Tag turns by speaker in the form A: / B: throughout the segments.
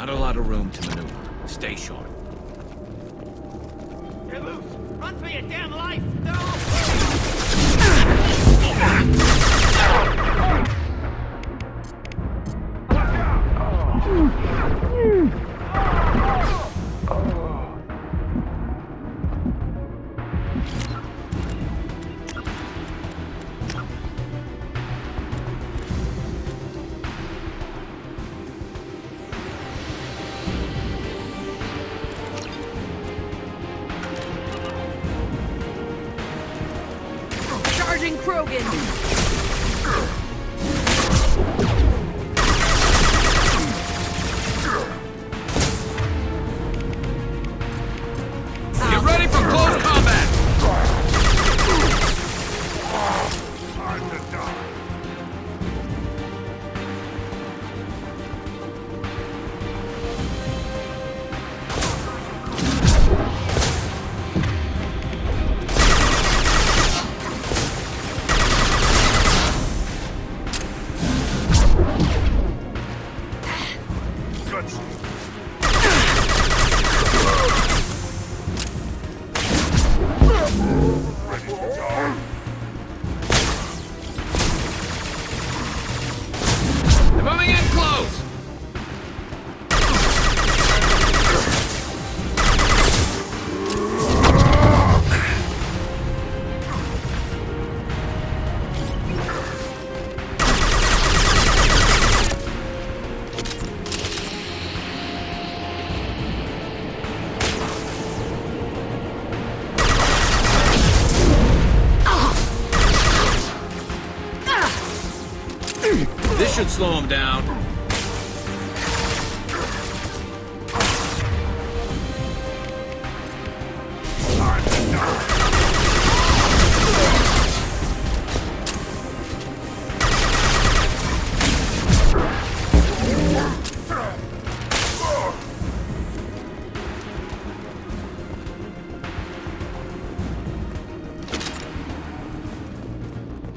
A: Not a lot of room to maneuver. Stay sharp.
B: You're loose! Run for your damn life! No!
C: Charging Krogan!
A: Get ready for close combat!
D: Time to die. Good. Ready to die.
A: They're moving in close! This should slow them down.
D: Time to die.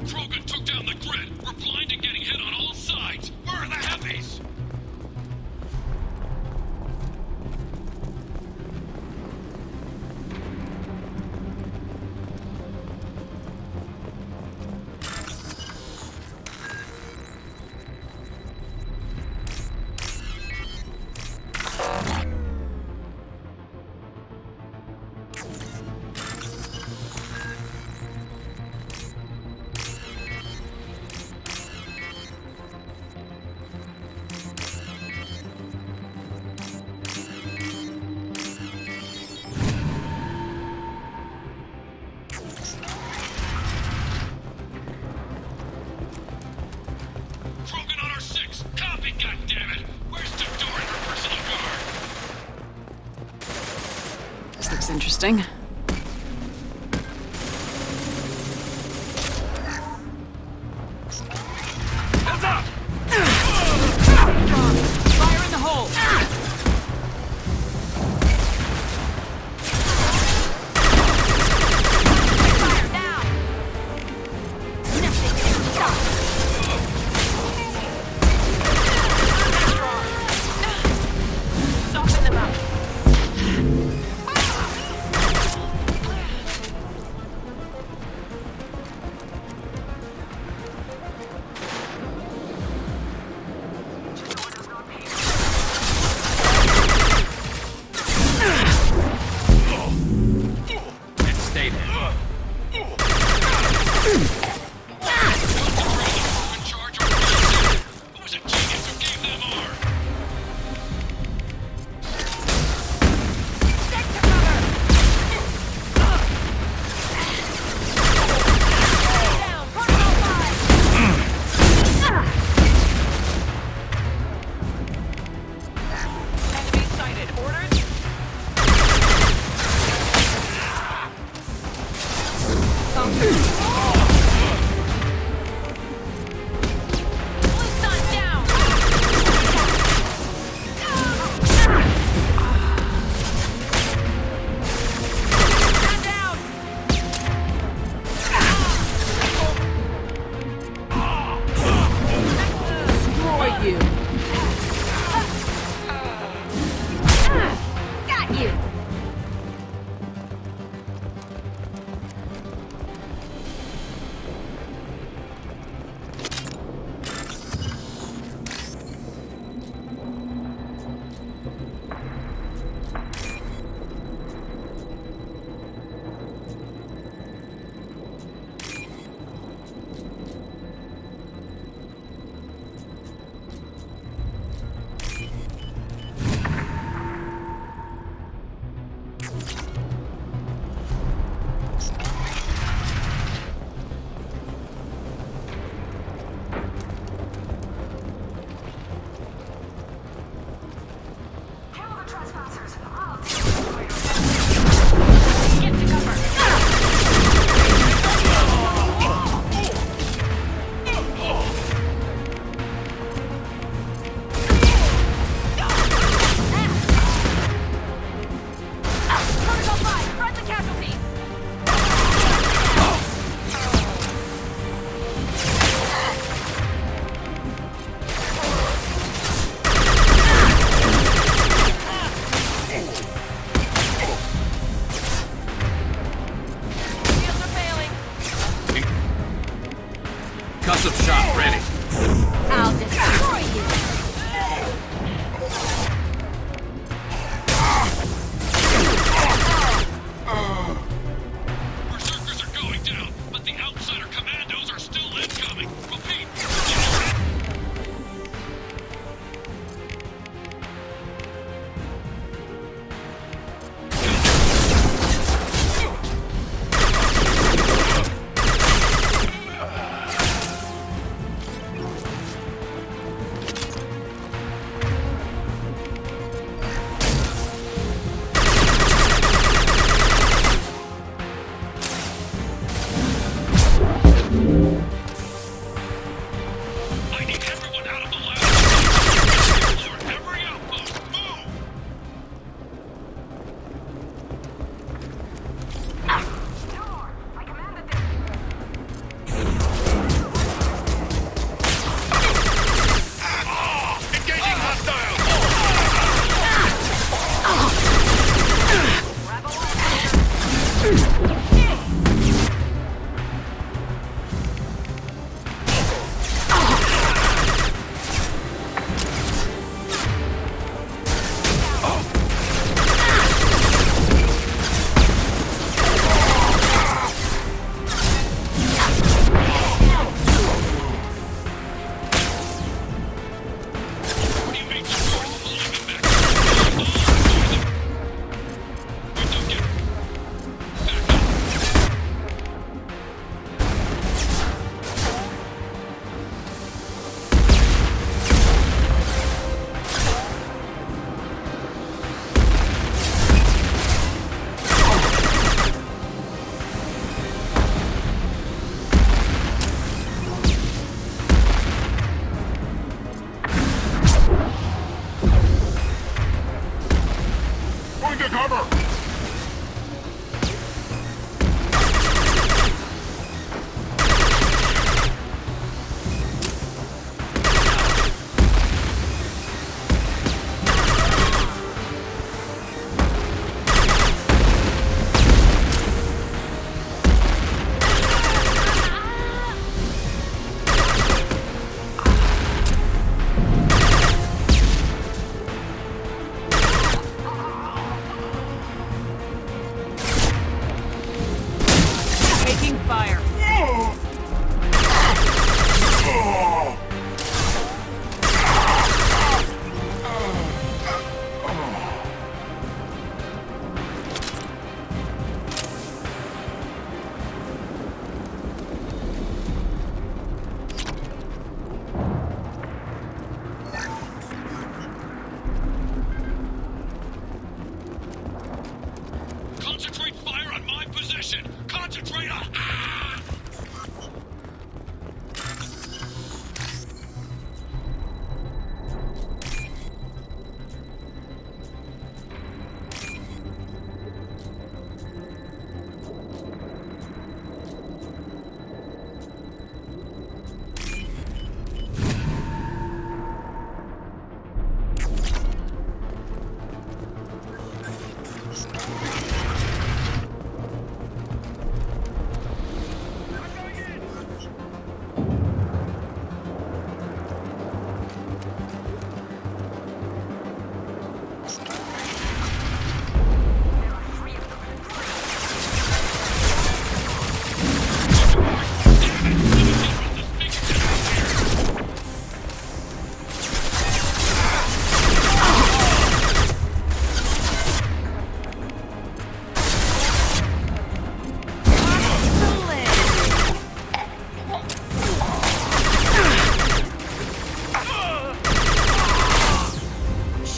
E: Krogan took down the grid. We're blind and getting hit on all sides. Where are the heavies? Krogan on our 6. Copy, goddammit. Where's Doctor and her personal guard?
C: This looks interesting.
E: Heads up!
C: Fire in the hole! Fire now! Nothing can stop! Soften them up.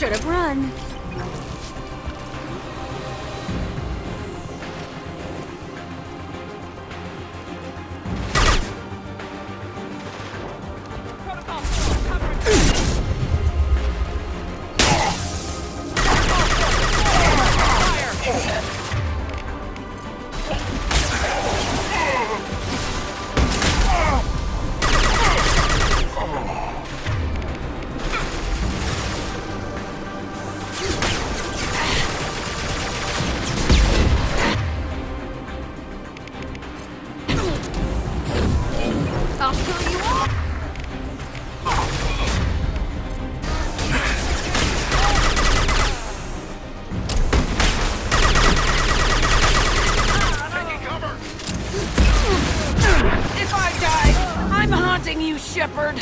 F: Should have run. I'll show you all.
E: Taking cover!
C: If I die, I'm haunting you, Shepard.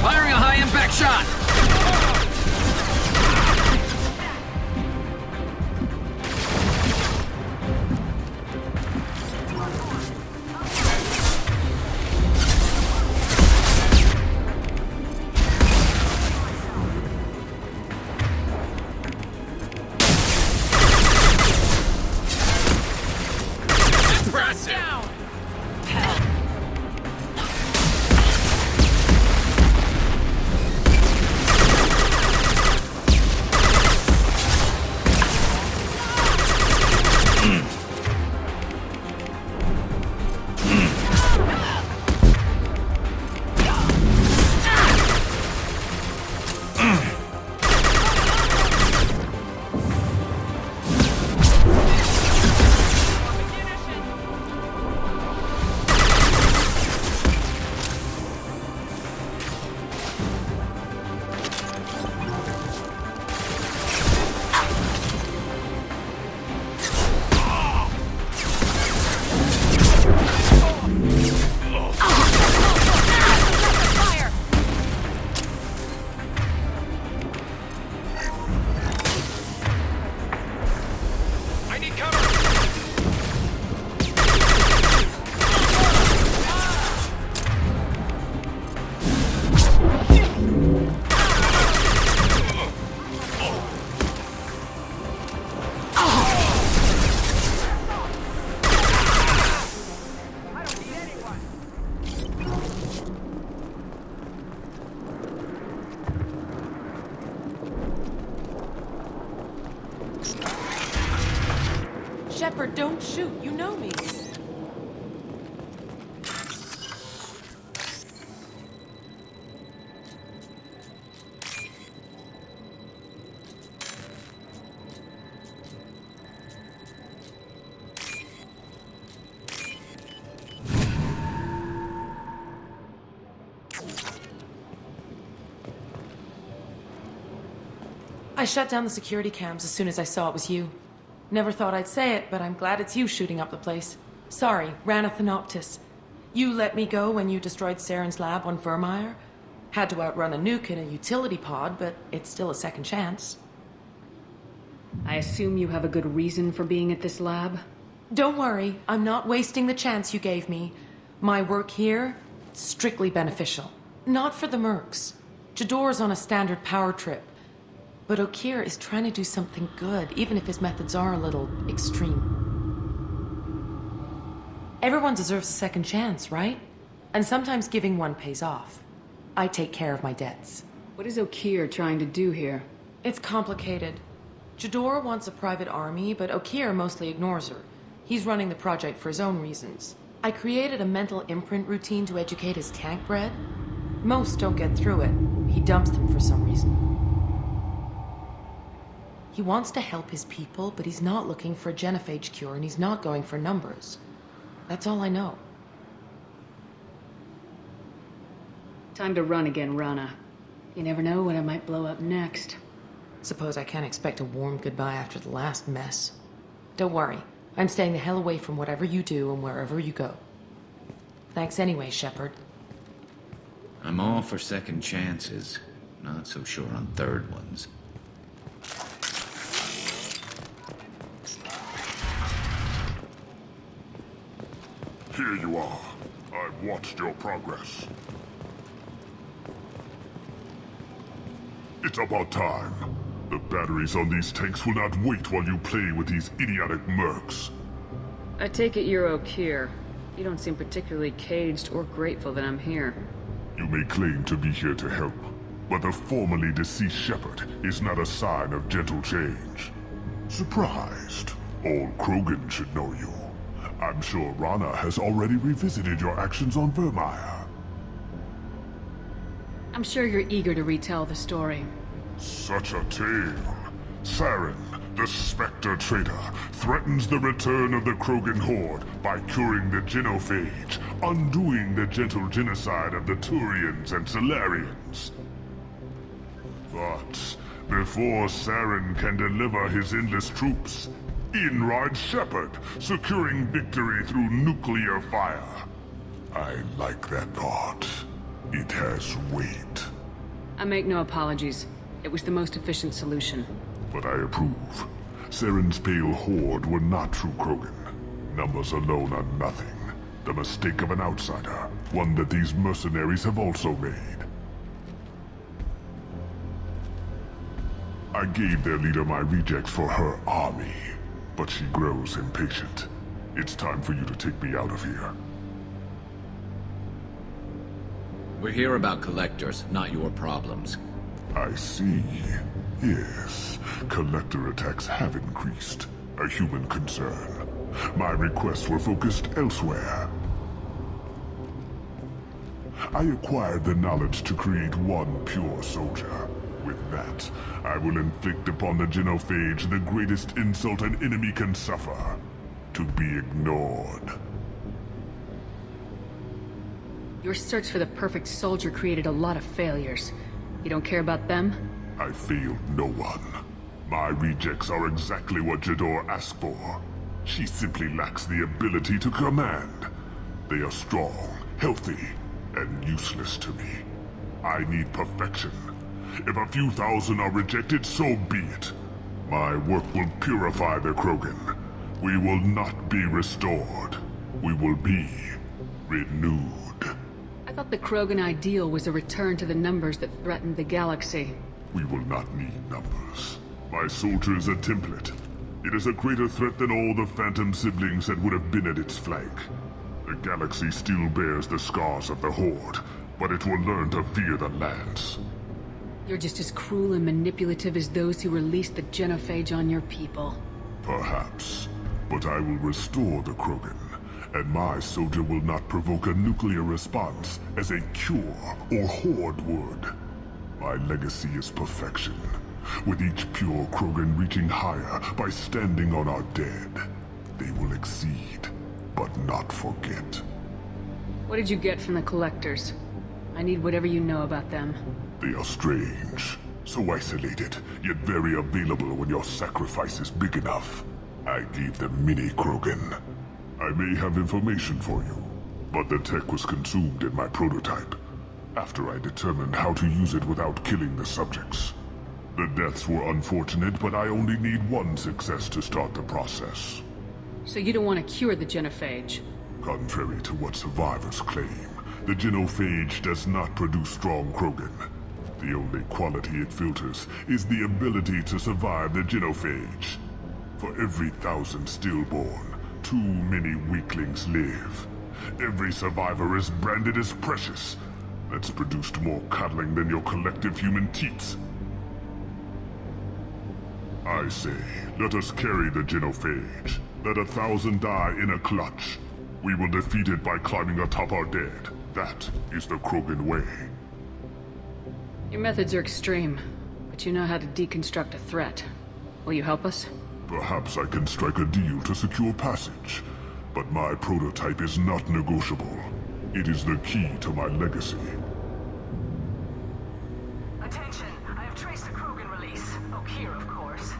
A: Firing a high-impact shot! Impressive!
E: I need cover!
G: Shepard, don't shoot. You know me. I shut down the security cams as soon as I saw it was you. Never thought I'd say it, but I'm glad it's you shooting up the place. Sorry, ran a Thanoptis. You let me go when you destroyed Saren's lab on Vermeer. Had to outrun a nuke in a utility pod, but it's still a second chance.
H: I assume you have a good reason for being at this lab?
G: Don't worry, I'm not wasting the chance you gave me. My work here, strictly beneficial. Not for the mercs. Jador's on a standard power trip. But Okir is trying to do something good, even if his methods are a little extreme. Everyone deserves a second chance, right? And sometimes giving one pays off. I take care of my debts.
H: What is Okir trying to do here?
G: It's complicated. Jador wants a private army, but Okir mostly ignores her. He's running the project for his own reasons. I created a mental imprint routine to educate his tank bred. Most don't get through it. He dumps them for some reason. He wants to help his people, but he's not looking for a genophage cure, and he's not going for numbers. That's all I know.
H: Time to run again, Rana. You never know when I might blow up next.
G: Suppose I can't expect a warm goodbye after the last mess. Don't worry. I'm staying the hell away from whatever you do and wherever you go. Thanks anyway, Shepard.
I: I'm all for second chances. Not so sure on third ones.
D: Here you are. I've watched your progress. It's about time. The batteries on these tanks will not wait while you play with these idiotic mercs.
H: I take it you're Okir. You don't seem particularly caged or grateful that I'm here.
D: You may claim to be here to help, but the formerly deceased Shepard is not a sign of gentle change. Surprised? All Krogan should know you. I'm sure Rana has already revisited your actions on Vermeer.
H: I'm sure you're eager to retell the story.
D: Such a tale. Saren, the Spectre traitor, threatens the return of the Krogan horde by curing the genophage, undoing the gentle genocide of the Turians and Solarians. But before Saren can deliver his endless troops, in rides Shepard, securing victory through nuclear fire. I like that thought. It has weight.
H: I make no apologies. It was the most efficient solution.
D: But I approve. Saren's pale horde were not true Krogan. Numbers alone are nothing. The mistake of an outsider, one that these mercenaries have also made. I gave their leader my rejects for her army, but she grows impatient. It's time for you to take me out of here.
I: We're here about collectors, not your problems.
D: I see. Yes, collector attacks have increased. A human concern. My requests were focused elsewhere. I acquired the knowledge to create one pure soldier. With that, I will inflict upon the genophage the greatest insult an enemy can suffer. To be ignored.
H: Your search for the perfect soldier created a lot of failures. You don't care about them?
D: I failed no one. My rejects are exactly what Jador asked for. She simply lacks the ability to command. They are strong, healthy, and useless to me. I need perfection. If a few thousand are rejected, so be it. My work will purify the Krogan. We will not be restored. We will be renewed.
H: I thought the Krogan ideal was a return to the numbers that threatened the galaxy.
D: We will not need numbers. My soldier is a template. It is a greater threat than all the Phantom siblings that would have been at its flank. The galaxy still bears the scars of the Horde, but it will learn to fear the Lance.
H: You're just as cruel and manipulative as those who released the genophage on your people.
D: Perhaps, but I will restore the Krogan, and my soldier will not provoke a nuclear response as a cure or Horde would. My legacy is perfection, with each pure Krogan reaching higher by standing on our dead. They will exceed, but not forget.
H: What did you get from the Collectors? I need whatever you know about them.
D: They are strange, so isolated, yet very available when your sacrifice is big enough. I gave them mini Krogan. I may have information for you, but the tech was consumed in my prototype, after I determined how to use it without killing the subjects. The deaths were unfortunate, but I only need one success to start the process.
H: So you don't want to cure the genophage?
D: Contrary to what survivors claim, the genophage does not produce strong Krogan. The only quality it filters is the ability to survive the genophage. For every 1,000 stillborn, too many weaklings live. Every survivor is branded as precious. That's produced more cuddling than your collective human teats. I say, let us carry the genophage. Let 1,000 die in a clutch. We will defeat it by climbing atop our dead. That is the Krogan way.
H: Your methods are extreme, but you know how to deconstruct a threat. Will you help us?
D: Perhaps I can strike a deal to secure passage, but my prototype is not negotiable. It is the key to my legacy.
C: Attention, I have traced the Krogan release. Okeer, of course.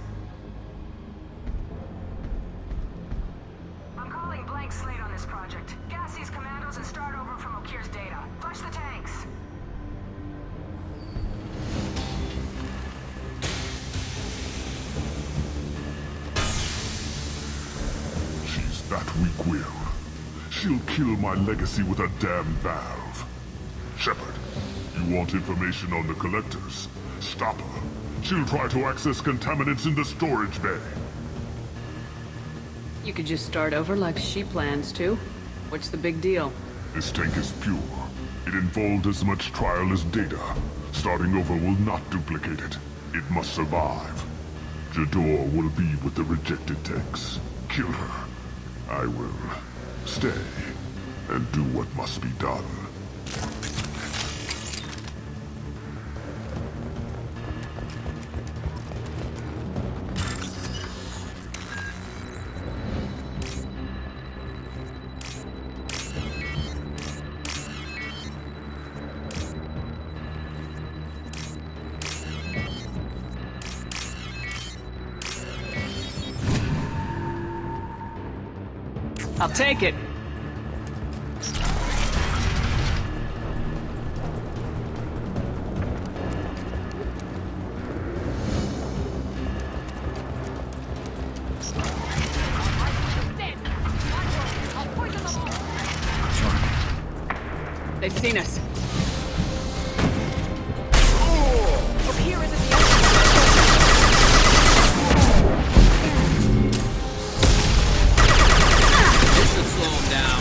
C: I'm calling blank slate on this project. Gas these commandos and start over from Okeer's data. Flush the tanks.
D: She's that weak-willed. She'll kill my legacy with a damn valve. Shepard, you want information on the Collectors? Stop her. She'll try to access contaminants in the storage bay.
H: You could just start over like she plans to. What's the big deal?
D: This tank is pure. It involved as much trial as data. Starting over will not duplicate it. It must survive. Jador will be with the rejected tanks. Kill her. I will stay and do what must be done.
H: I'll take it. They've seen us.
C: Okeer is at the
A: This should slow him down.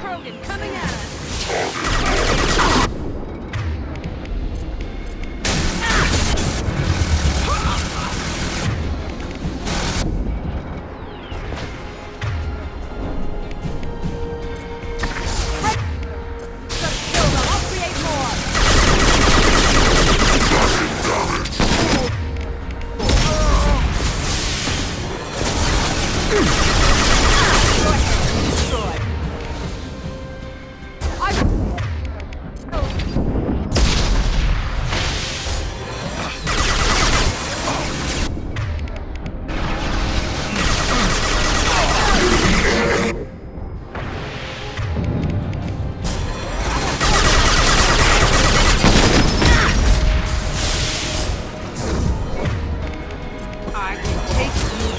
C: Krogan coming at us. Just kill them. I'll create more. Destroyed. I can take you.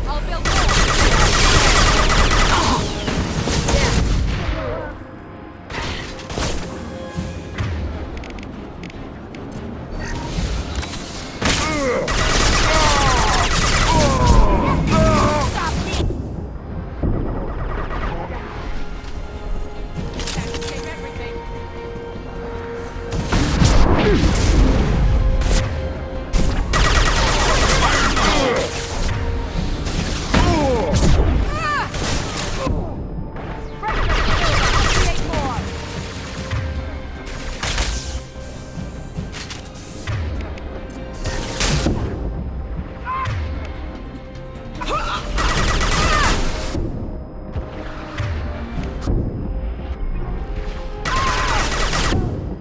C: I'll build more. Stop me. That can save everything.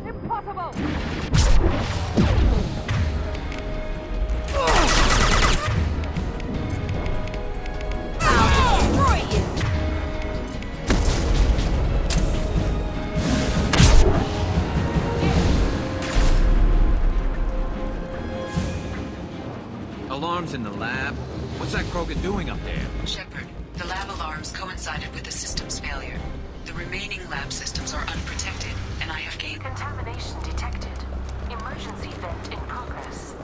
C: Impossible! I'll destroy you!
A: Alarms in the lab? What's that Krogan doing up there?
J: Shepard, the lab alarms coincided with the system's failure. The remaining lab systems are unprotected, and I have gained...
G: Contamination detected. Emergency vent in progress.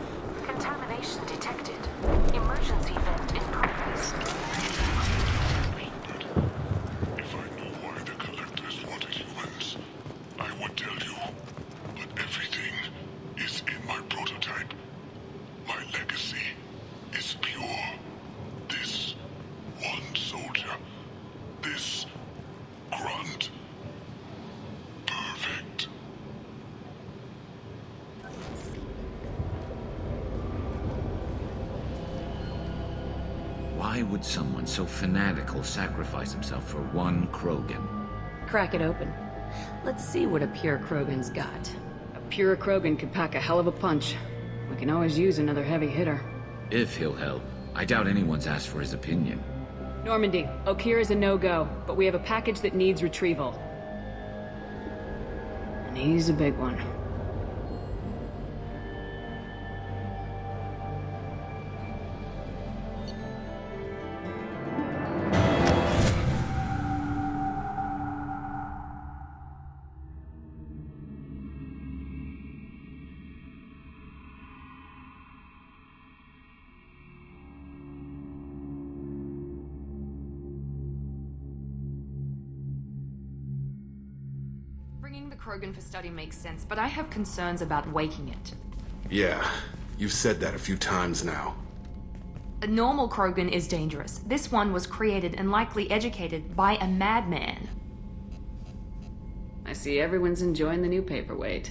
G: Contamination detected. Emergency vent in progress.
D: If I knew why the Collectors wanted humans, I would tell you. But everything is in my prototype. My legacy is pure. This one soldier. This grunt. Perfect.
I: Why would someone so fanatical sacrifice himself for one Krogan?
H: Crack it open. Let's see what a pure Krogan's got. A pure Krogan could pack a hell of a punch. We can always use another heavy hitter.
I: If he'll help. I doubt anyone's asked for his opinion.
H: Normandy, Okeer is a no-go, but we have a package that needs retrieval. And he's a big one.
F: Bringing the Krogan for study makes sense, but I have concerns about waking it.
K: Yeah, you've said that a few times now.
F: A normal Krogan is dangerous. This one was created and likely educated by a madman.
H: I see everyone's enjoying the new paperweight.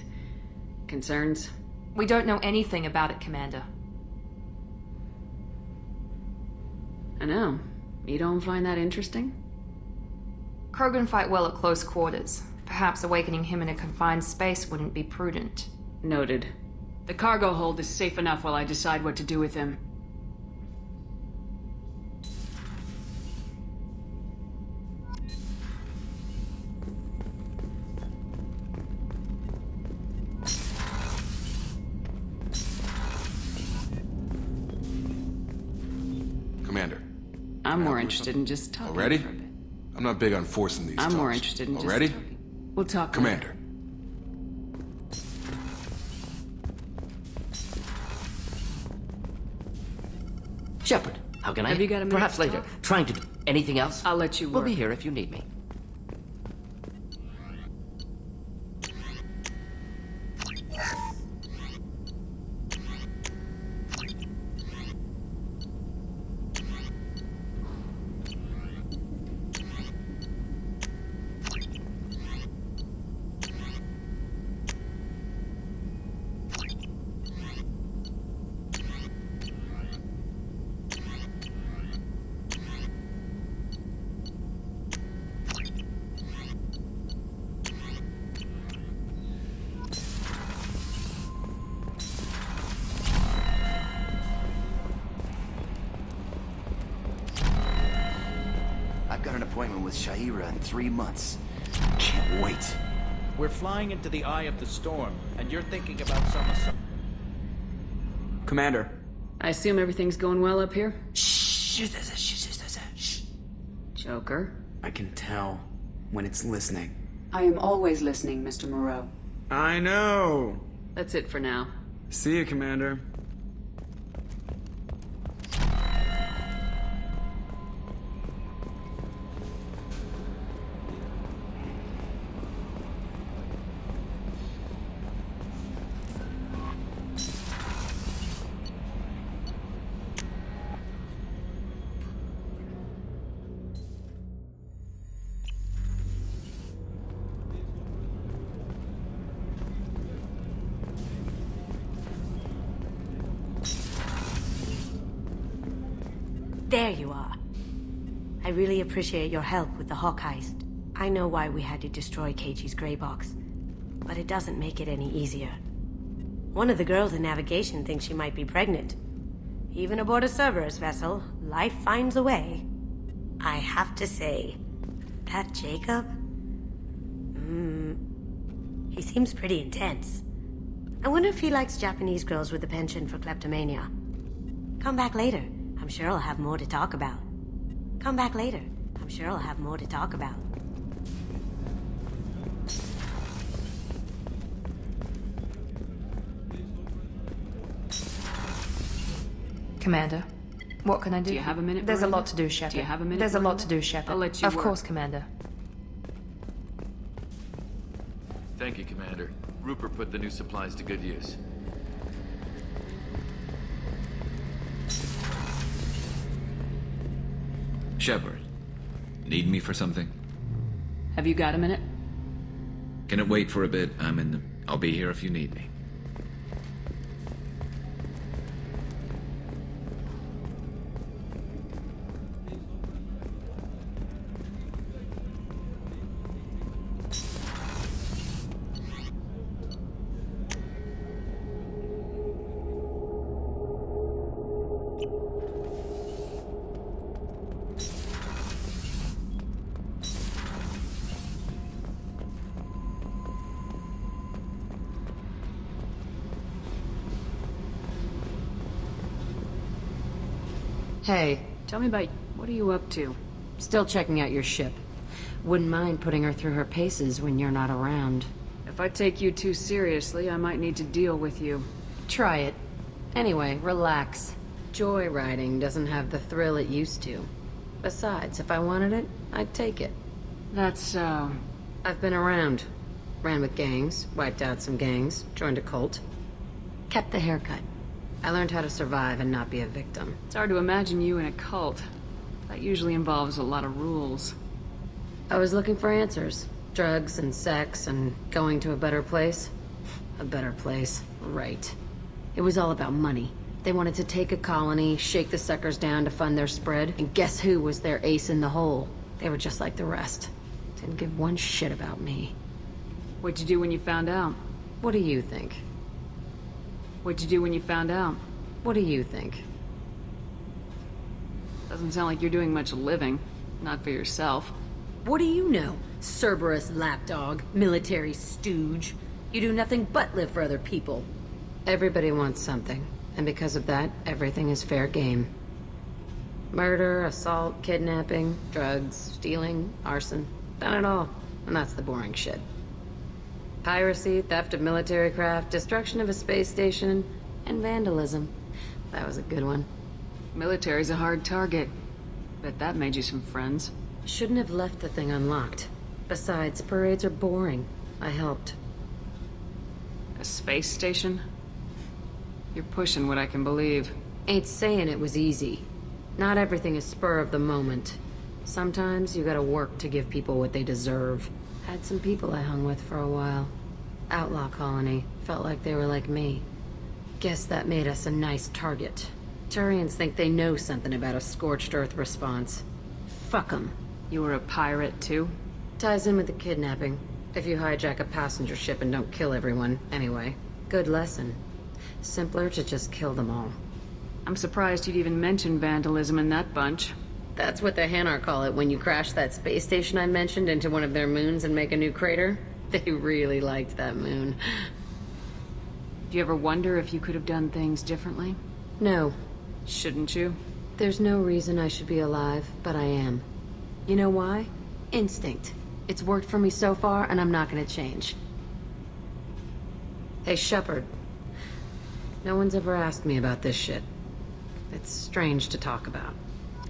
H: Concerns?
F: We don't know anything about it, Commander.
H: I know. You don't find that interesting?
F: Krogan fight well at close quarters. Perhaps awakening him in a confined space wouldn't be prudent.
H: Noted. The cargo hold is safe enough while I decide what to do with him.
K: Commander.
H: I'm more interested in just talking
K: Already?
H: for a bit.
K: I'm not big on forcing these
H: I'm more
K: talks.
H: interested in just
K: Already?
H: talking. We'll talk
K: Commander.
H: later.
L: Shepard, how can I?
H: Have you got a minute
L: Perhaps
H: to
L: later.
H: talk?
L: Trying to do anything else?
H: I'll let you
L: We'll
H: work.
L: be here if you need me.
M: I've got an appointment with Shaira in 3 months. Can't wait.
N: We're flying into the eye of the storm, and you're thinking about some...
O: Commander.
H: I assume everything's going well up here?
M: Shh.
H: Joker?
O: I can tell when it's listening.
P: I am always listening, Mr. Moreau.
O: I know.
H: That's it for now.
O: See you, Commander.
Q: There you are. I really appreciate your help with the Hawk heist. I know why we had to destroy KG's gray box, but it doesn't make it any easier. One of the girls in navigation thinks she might be pregnant. Even aboard a Cerberus vessel, life finds a way. I have to say, that Jacob? He seems pretty intense. I wonder if he likes Japanese girls with a penchant for kleptomania. Come back later. I'm sure I'll have more to talk about. Come back later. I'm sure I'll have more to talk about.
F: Commander, what can I do?
H: Do you have a minute,
F: There's a
H: Miranda?
F: lot to do, Shepard.
H: Do you have a minute,
F: There's a lot
H: Miranda?
F: to do, Shepard.
H: I'll let you
F: Of
H: work.
F: course, Commander.
I: Thank you, Commander. Rupert put the new supplies to good use. Shepard, need me for something?
H: Have you got a minute?
I: Can it wait for a bit? I'll be here if you need me.
H: Hey, tell me about... What are you up to? Still checking out your ship. Wouldn't mind putting her through her paces when you're not around. If I take you too seriously, I might need to deal with you. Try it. Anyway, relax. Joyriding doesn't have the thrill it used to. Besides, if I wanted it, I'd take it. That's so... I've been around. Ran with gangs, wiped out some gangs, joined a cult. Kept the haircut. I learned how to survive and not be a victim. It's hard to imagine you in a cult. That usually involves a lot of rules. I was looking for answers. Drugs and sex and going to a better place. A better place, right. It was all about money. They wanted to take a colony, shake the suckers down to fund their spread, and guess who was their ace in the hole? They were just like the rest. Didn't give one shit about me. What'd you do when you found out? What do you think? What'd you do when you found out? What do you think? Doesn't sound like you're doing much living. Not for yourself. What do you know? Cerberus lapdog, military stooge. You do nothing but live for other people. Everybody wants something, and because of that, everything is fair game. Murder, assault, kidnapping, drugs, stealing, arson. Done it all, and that's the boring shit. Piracy, theft of military craft, destruction of a space station, and vandalism. That was a good one. Military's a hard target. Bet that made you some friends. Shouldn't have left the thing unlocked. Besides, parades are boring. I helped. A space station? You're pushing what I can believe. Ain't saying it was easy. Not everything is spur of the moment. Sometimes you gotta work to give people what they deserve. Had some people I hung with for a while. Outlaw colony. Felt like they were like me. Guess that made us a nice target. Turians think they know something about a scorched earth response. Fuck 'em. You were a pirate too? Ties in with the kidnapping. If you hijack a passenger ship and don't kill everyone, anyway. Good lesson. Simpler to just kill them all. I'm surprised you'd even mention vandalism in that bunch. That's what the Hanar call it when you crash that space station I mentioned into one of their moons and make a new crater. They really liked that moon. Do you ever wonder if you could have done things differently? No. Shouldn't you? There's no reason I should be alive, but I am. You know why? Instinct. It's worked for me so far, and I'm not gonna change. Hey, Shepard. No one's ever asked me about this shit. It's strange to talk about.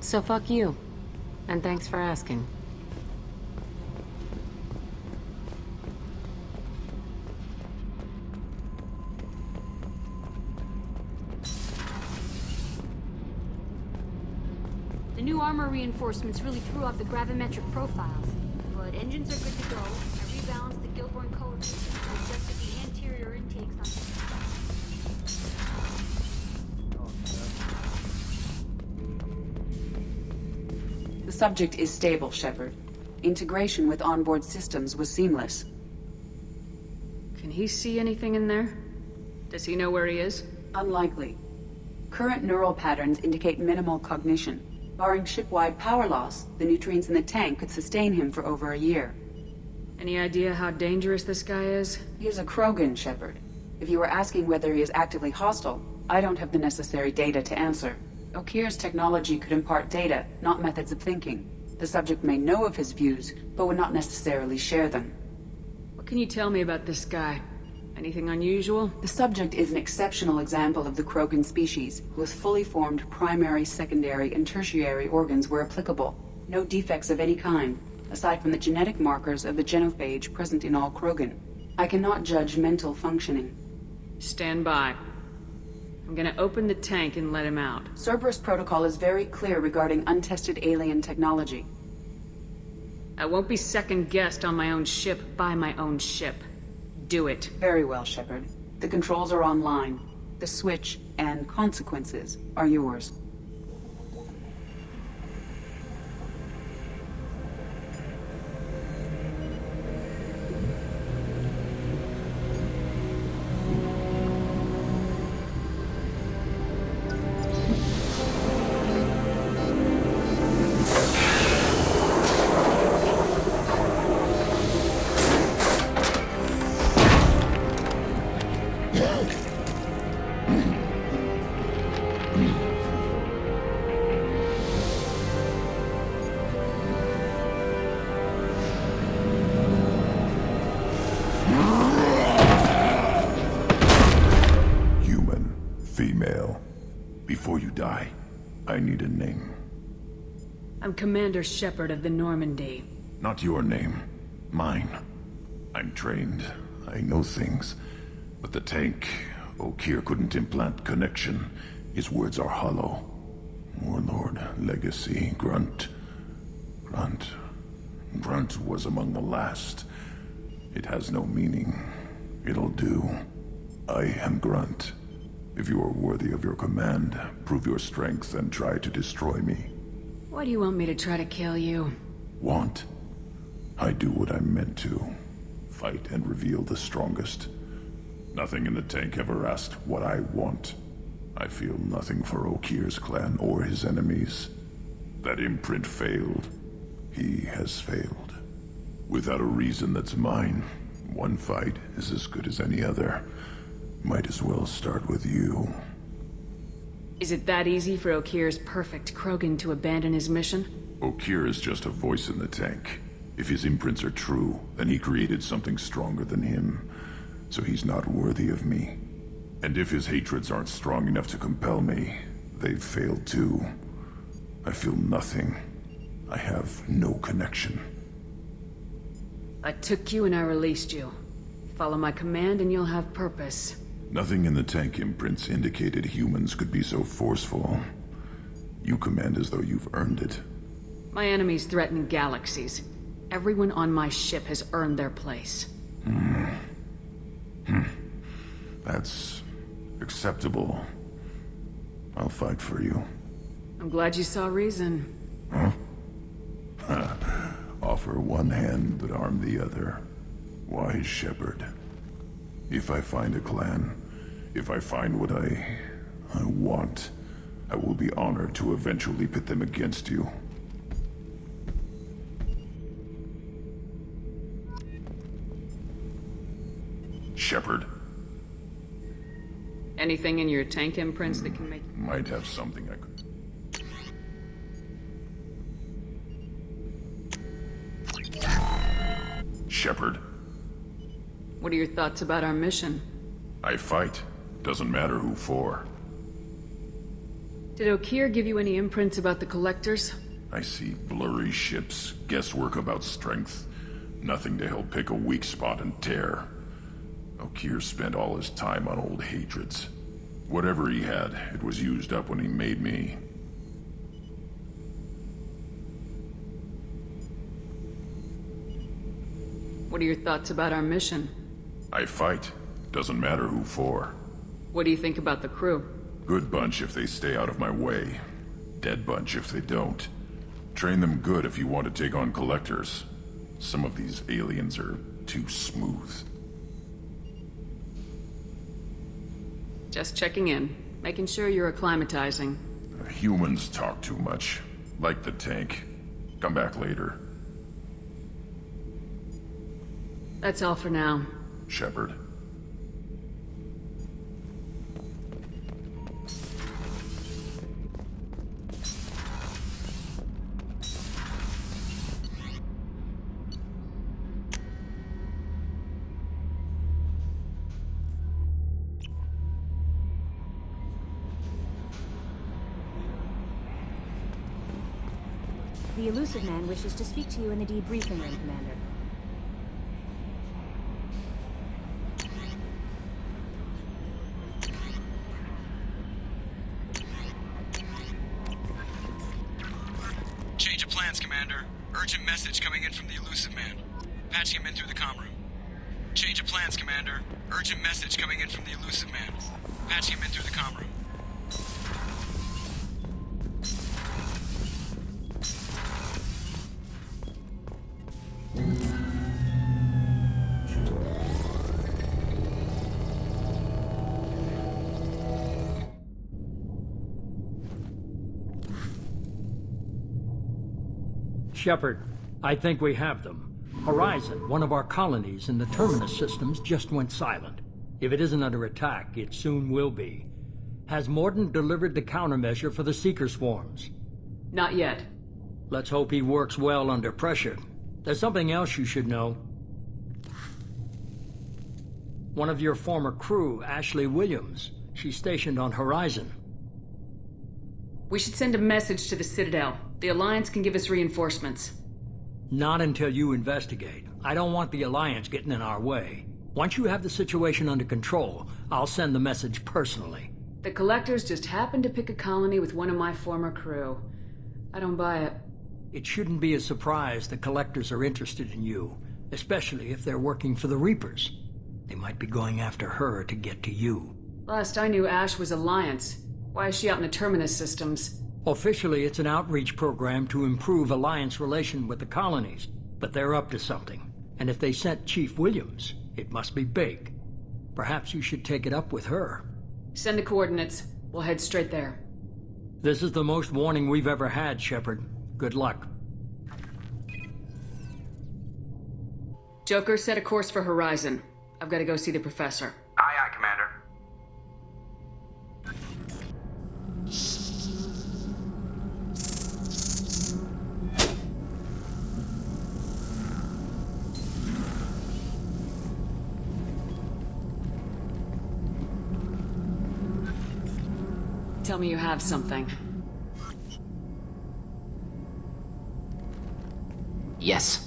H: So fuck you. And thanks for asking.
R: The new armor reinforcements really threw off the gravimetric profiles. But engines are good to go. I rebalanced the Gilborn coefficient and adjusted the anterior intakes on...
P: The subject is stable, Shepard. Integration with onboard systems was seamless.
H: Can he see anything in there? Does he know where he is?
P: Unlikely. Current neural patterns indicate minimal cognition. Barring ship-wide power loss, the nutrients in the tank could sustain him for over a year.
H: Any idea how dangerous this guy is?
P: He is a Krogan, Shepard. If you were asking whether he is actively hostile, I don't have the necessary data to answer. Okir's technology could impart data, not methods of thinking. The subject may know of his views, but would not necessarily share them.
H: What can you tell me about this guy? Anything unusual?
P: The subject is an exceptional example of the Krogan species, with fully formed primary, secondary, and tertiary organs where applicable. No defects of any kind, aside from the genetic markers of the genophage present in all Krogan. I cannot judge mental functioning.
H: Stand by. I'm gonna open the tank and let him out.
P: Cerberus protocol is very clear regarding untested alien technology.
H: I won't be second-guessed on my own ship by my own ship. Do it.
P: Very well, Shepard. The controls are online. The switch and consequences are yours.
S: I need a name.
H: I'm Commander Shepard of the Normandy.
S: Not your name. Mine. I'm trained. I know things. But the tank, Okeer couldn't implant connection. His words are hollow. Warlord, Legacy, Grunt. Grunt was among the last. It has no meaning. It'll do. I am Grunt. If you are worthy of your command, prove your strength and try to destroy me.
H: Why do you want me to try to kill you?
S: Want? I do what I'm meant to. Fight and reveal the strongest. Nothing in the tank ever asked what I want. I feel nothing for Okeer's clan or his enemies. That imprint failed. He has failed. Without a reason that's mine, one fight is as good as any other. Might as well start with you.
H: Is it that easy for Okeer's perfect Krogan to abandon his mission?
S: Okeer is just a voice in the tank. If his imprints are true, then he created something stronger than him. So he's not worthy of me. And if his hatreds aren't strong enough to compel me, they've failed too. I feel nothing. I have no connection.
H: I took you and I released you. Follow my command and you'll have purpose.
S: Nothing in the tank imprints indicated humans could be so forceful. You command as though you've earned it.
H: My enemies threaten galaxies. Everyone on my ship has earned their place.
S: That's acceptable. I'll fight for you.
H: I'm glad you saw reason.
S: Huh? Offer one hand, but arm the other. Wise Shepard. If I find a clan, if I find what I want, I will be honored to eventually pit them against you. Shepard.
H: Anything in your tank imprints that can make...
S: Might have something I could... Shepard.
H: What are your thoughts about our mission?
S: I fight. Doesn't matter who for.
H: Did Okeer give you any imprints about the Collectors?
S: I see blurry ships, guesswork about strength. Nothing to help pick a weak spot and tear. Okeer spent all his time on old hatreds. Whatever he had, it was used up when he made me.
H: What are your thoughts about our mission?
S: I fight. Doesn't matter who for.
H: What do you think about the crew?
S: Good bunch if they stay out of my way. Dead bunch if they don't. Train them good if you want to take on Collectors. Some of these aliens are too smooth.
H: Just checking in. Making sure you're acclimatizing.
S: Humans talk too much. Like the tank. Come back later.
H: That's all for now.
S: Shepard.
R: The Elusive Man wishes to speak to you in the debriefing room, Commander.
T: Change of plans, Commander. Urgent message coming in from the Elusive Man. Patching him in through the comm room. Change of plans, Commander. Urgent message coming in from the Elusive Man. Patching him in through the comm room.
U: Shepard, I think we have them. Horizon, one of our colonies in the Terminus systems, just went silent. If it isn't under attack, it soon will be. Has Mordant delivered the countermeasure for the Seeker swarms?
H: Not yet.
U: Let's hope he works well under pressure. There's something else you should know. One of your former crew, Ashley Williams, she's stationed on Horizon.
B: We should send a message to the Citadel. The Alliance can give us reinforcements.
U: Not until you investigate. I don't want the Alliance getting in our way. Once you have the situation under control, I'll send the message personally.
B: The Collectors just happened to pick a colony with one of my former crew. I don't buy it.
U: It shouldn't be a surprise the Collectors are interested in you, especially if they're working for the Reapers. They might be going after her to get to you.
B: Last I knew, Ash was Alliance. Why is she out in the Terminus systems?
U: Officially, it's an outreach program to improve Alliance relation with the colonies, but they're up to something. And if they sent Chief Williams, it must be big. Perhaps you should take it up with her.
B: Send the coordinates. We'll head straight there.
U: This is the most warning we've ever had, Shepard. Good luck.
B: Joker, set a course for Horizon. I've got to go see the Professor.
V: Aye, aye, Commander.
B: Tell me you have something.
L: Yes.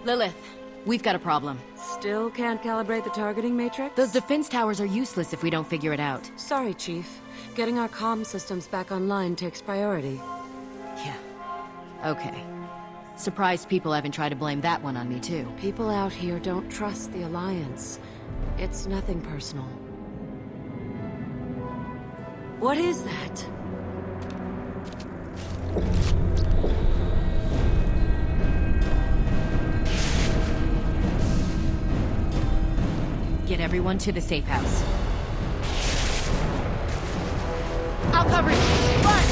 W: Lilith, we've got a problem.
Q: Still can't calibrate the targeting matrix?
W: Those defense towers are useless if we don't figure it out.
Q: Sorry, Chief. Getting our comm systems back online takes priority.
W: Yeah. Okay. Surprised people haven't tried to blame that one on me, too.
Q: People out here don't trust the Alliance. It's nothing personal. What is that?
W: Get everyone to the safe house. I'll cover you! Run!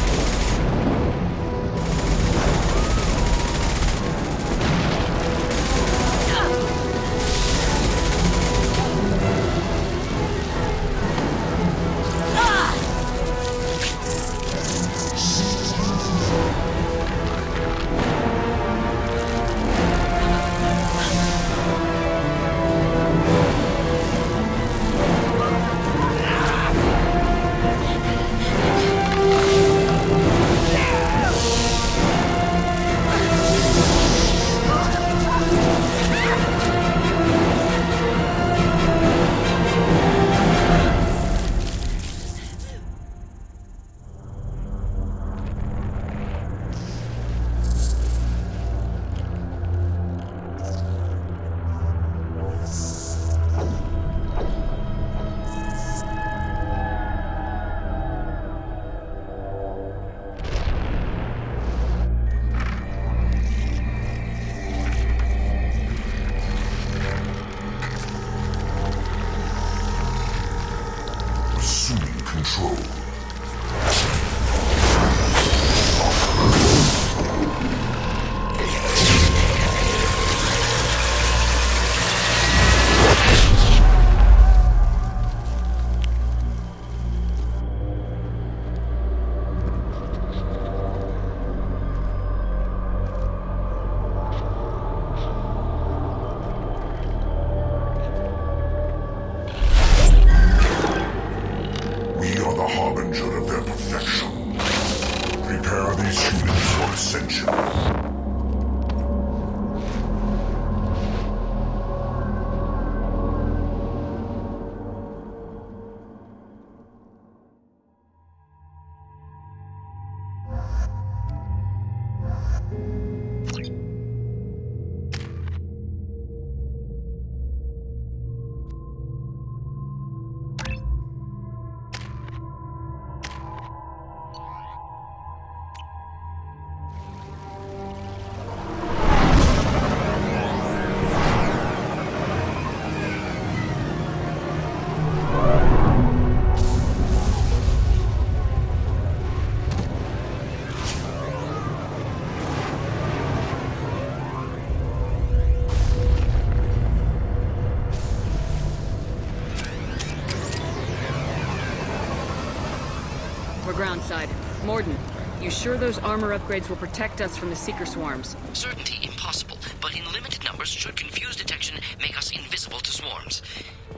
B: We're groundside. Morden, you sure those armor upgrades will protect us from the Seeker swarms?
L: Certainty impossible, but in limited numbers should confuse detection make us invisible to swarms.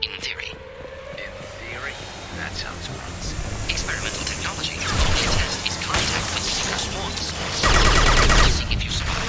L: In theory.
I: In theory? That sounds promising.
L: Experimental technology. Only test is contact with Seeker swarms. See if you survive.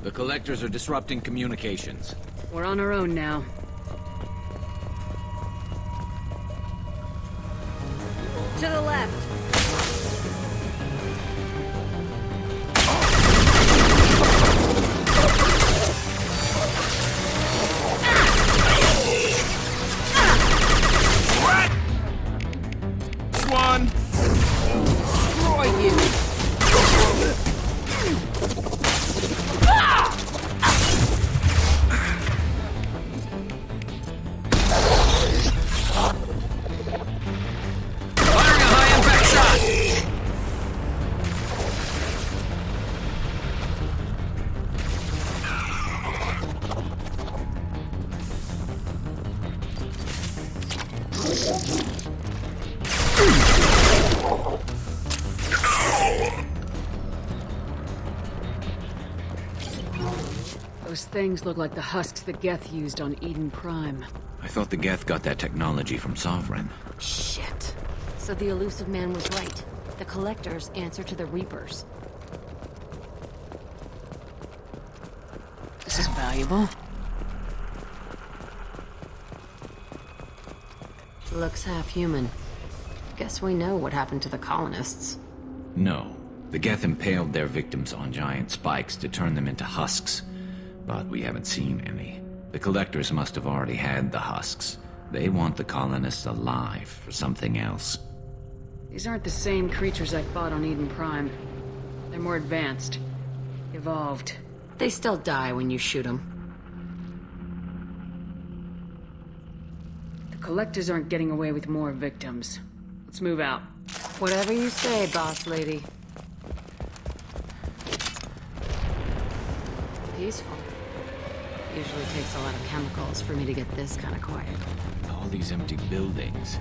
A: The collectors are disrupting communications.
B: We're on our own now.
R: To the left.
A: One!
R: Destroy you!
B: Those things look like the husks the Geth used on Eden Prime.
I: I thought the Geth got that technology from Sovereign.
W: Shit. So the elusive man was right. The Collectors answer to the Reapers.
B: This is valuable.
W: Looks half human. Guess we know what happened to the colonists.
I: No. The Geth impaled their victims on giant spikes to turn them into husks. But we haven't seen any. The Collectors must have already had the husks. They want the colonists alive for something else.
B: These aren't the same creatures I fought on Eden Prime. They're more advanced. Evolved.
W: They still die when you shoot them.
B: The Collectors aren't getting away with more victims. Let's move out.
W: Whatever you say, boss lady. Peaceful. Usually takes a lot of chemicals for me to get this kind of quiet.
I: All these empty buildings.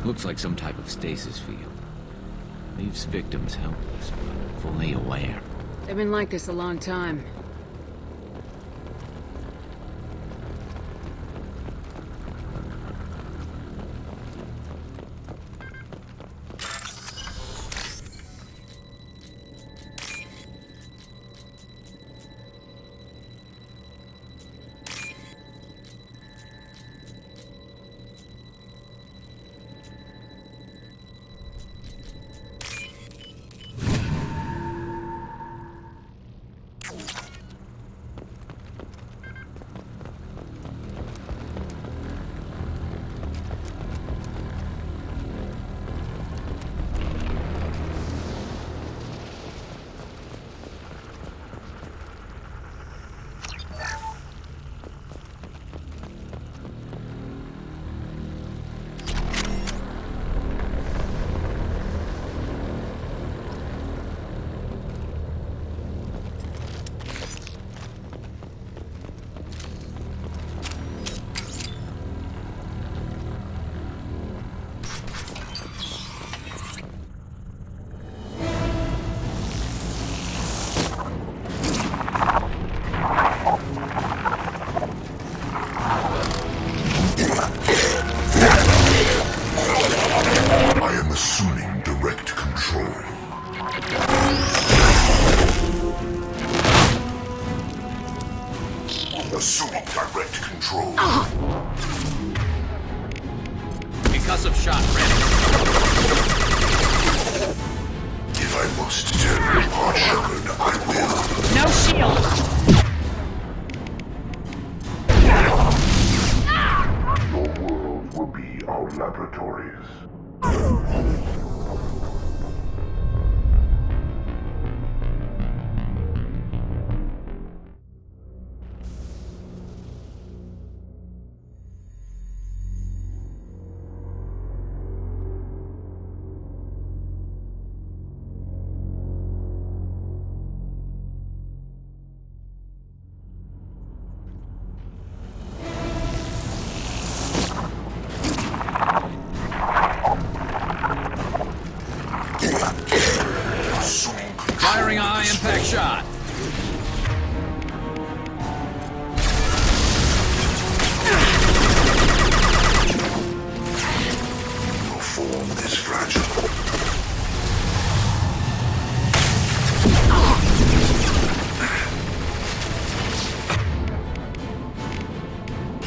I: Looks like some type of stasis field. Leaves victims helpless, but fully aware.
B: They've been like this a long time.
D: Assuming direct control.
A: Concussive shot ready.
D: If I must tear you apart, Shepard, I will.
H: No shield!
D: Your world will be our laboratories.
A: Firing a high-impact shot.
D: Your form is fragile.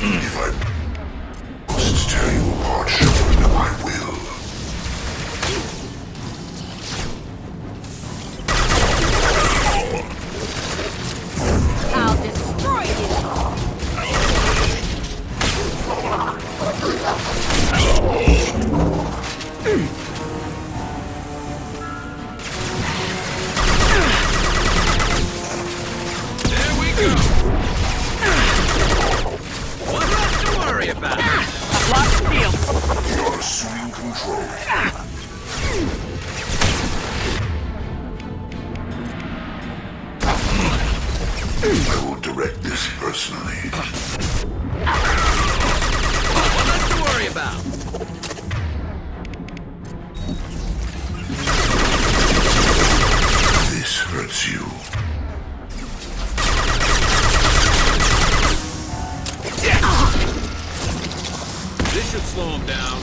D: If I must tear you apart, Shepard, I will.
H: I'll destroy you!
A: There we go. What else to worry about?
H: I've lost the field.
D: You're assuming control. I will direct this personally.
A: What else to worry about?
D: This hurts you.
A: This should slow him down.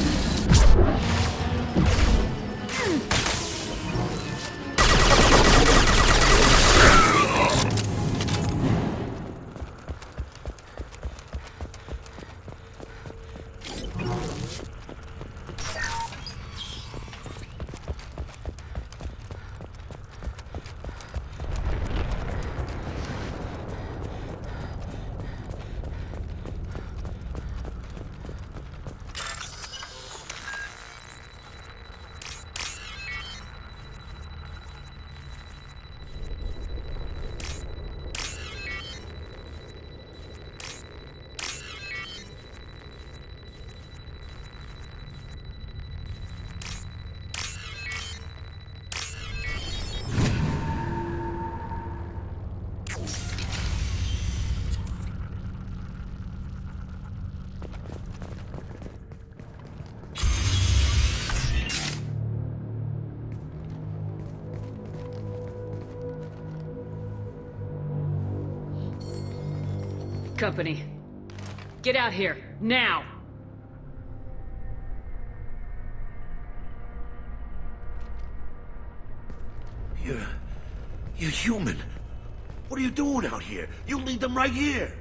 B: Company. Get out here, now!
C: You're human. What are you doing out here? You lead them right here.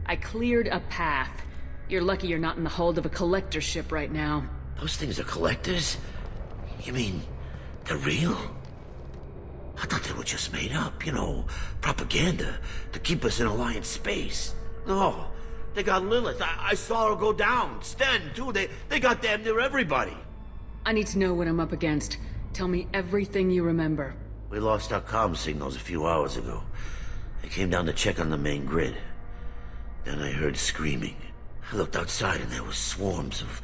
B: I cleared a path. You're lucky you're not in the hold of a collector ship right now.
C: Those things are collectors? You mean, they're real? I thought they were just made up, you know, propaganda to keep us in Alliance space. No, they got Lilith. I saw her go down. Sten, too. They got damn near everybody.
B: I need to know what I'm up against. Tell me everything you remember.
C: We lost our comm signals a few hours ago. I came down to check on the main grid. Then I heard screaming. I looked outside and there were swarms of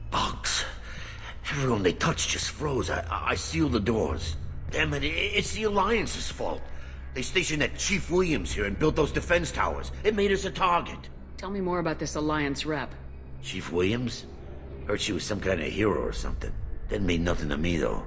C: bugs. Everyone they touched just froze. I sealed the doors. Damn it, it's the Alliance's fault. They stationed that Chief Williams here and built those defense towers. It made us a target.
B: Tell me more about this Alliance rep.
C: Chief Williams? Heard she was some kind of hero or something. Didn't mean nothing to me, though.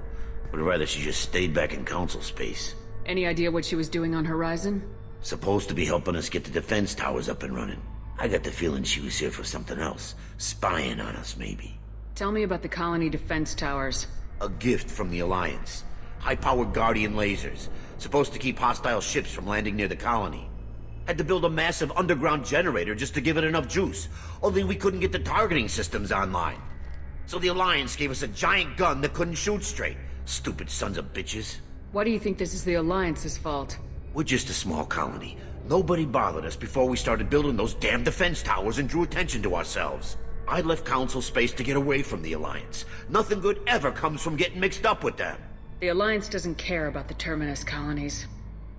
C: Would rather she just stayed back in Council space.
B: Any idea what she was doing on Horizon?
C: Supposed to be helping us get the defense towers up and running. I got the feeling she was here for something else. Spying on us, maybe.
B: Tell me about the colony defense towers.
C: A gift from the Alliance. High-powered Guardian lasers. Supposed to keep hostile ships from landing near the colony. Had to build a massive underground generator just to give it enough juice. Only we couldn't get the targeting systems online. So the Alliance gave us a giant gun that couldn't shoot straight. Stupid sons of bitches.
B: Why do you think this is the Alliance's fault?
C: We're just a small colony. Nobody bothered us before we started building those damn defense towers and drew attention to ourselves. I left Council space to get away from the Alliance. Nothing good ever comes from getting mixed up with them.
B: The Alliance doesn't care about the Terminus colonies.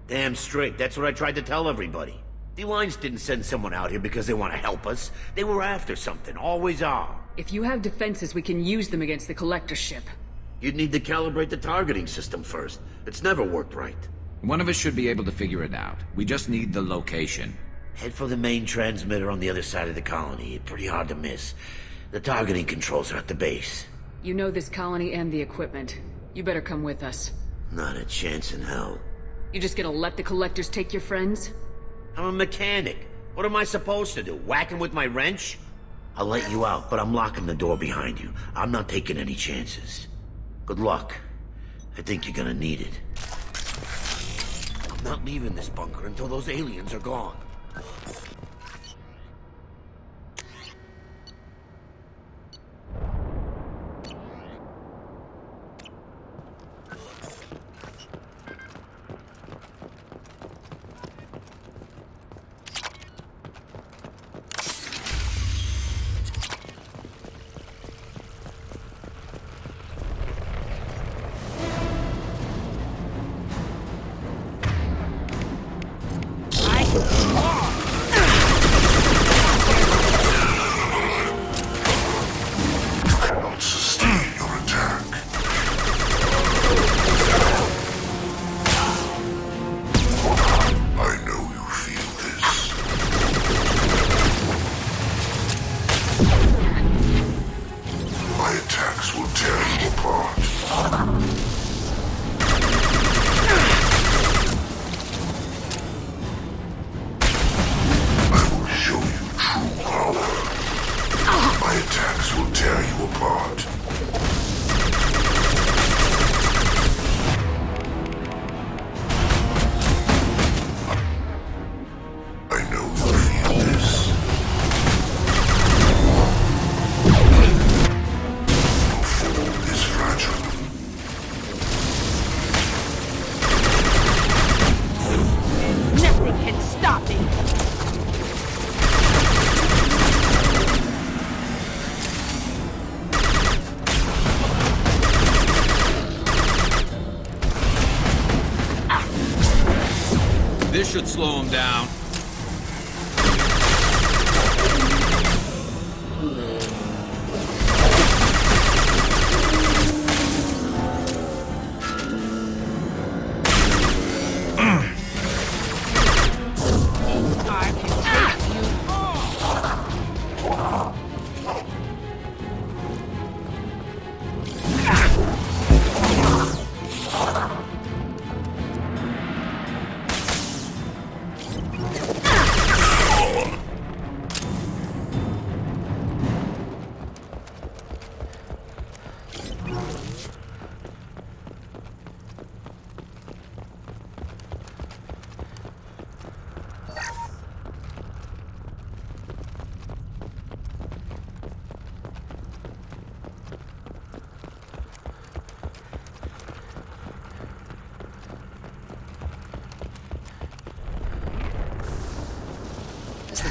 C: Damn straight, that's what I tried to tell everybody. The Alliance didn't send someone out here because they want to help us. They were after something, always are.
B: If you have defenses, we can use them against the Collector ship.
C: You'd need to calibrate the targeting system first. It's never worked right.
I: One of us should be able to figure it out. We just need the location.
C: Head for the main transmitter on the other side of the colony. Pretty hard to miss. The targeting controls are at the base.
B: You know this colony and the equipment. You better come with us.
C: Not a chance in hell.
B: You just gonna let the Collectors take your friends?
C: I'm a mechanic. What am I supposed to do? Whack him with my wrench? I'll let you out, but I'm locking the door behind you. I'm not taking any chances. Good luck. I think you're gonna need it. I'm not leaving this bunker until those aliens are gone.
A: This should slow him down.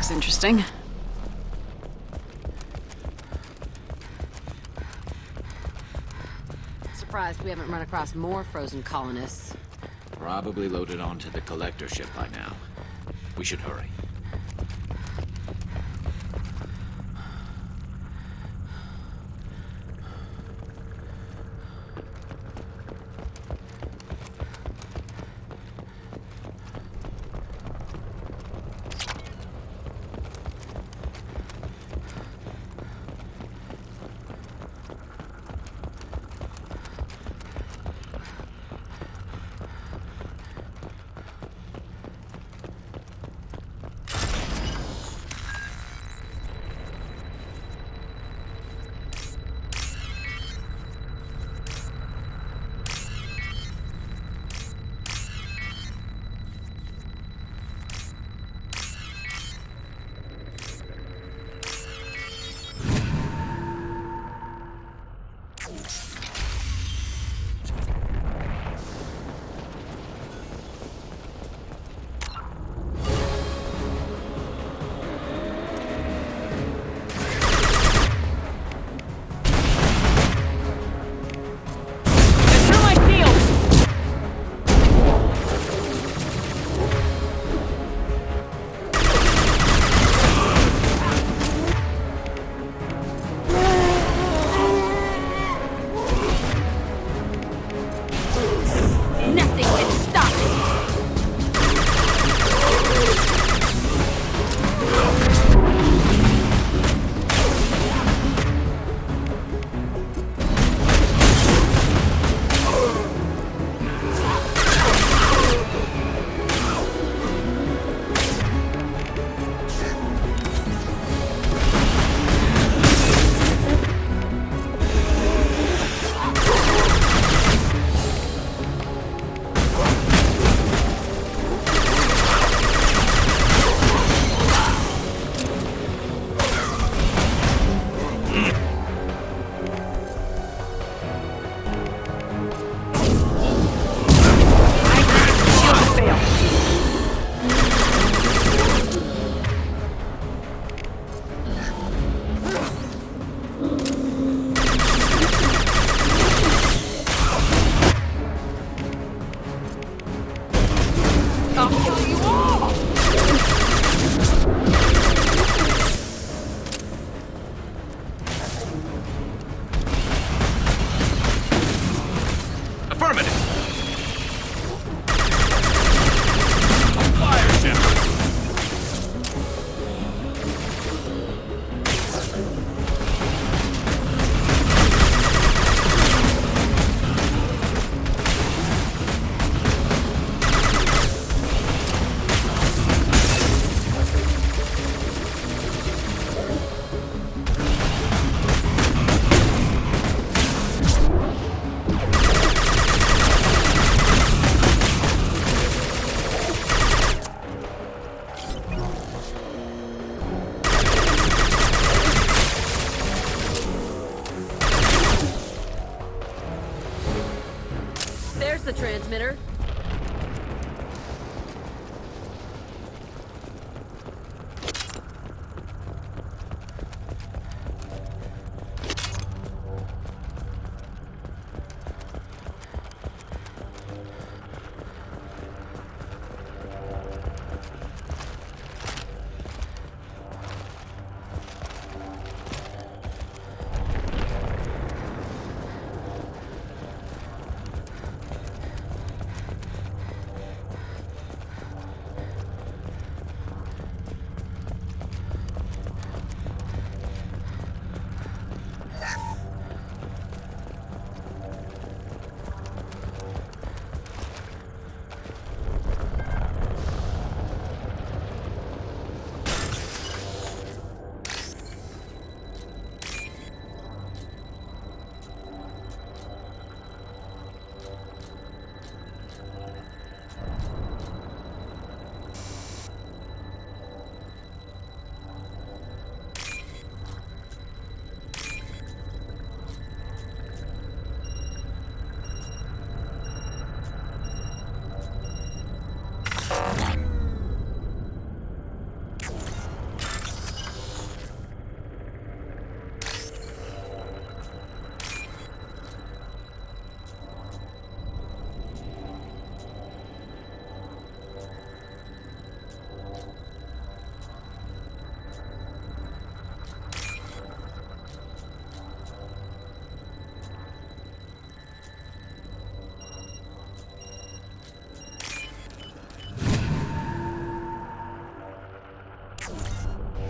B: looks interesting.
W: Surprised we haven't run across more frozen colonists.
I: Probably loaded onto the collector ship by now. We should hurry.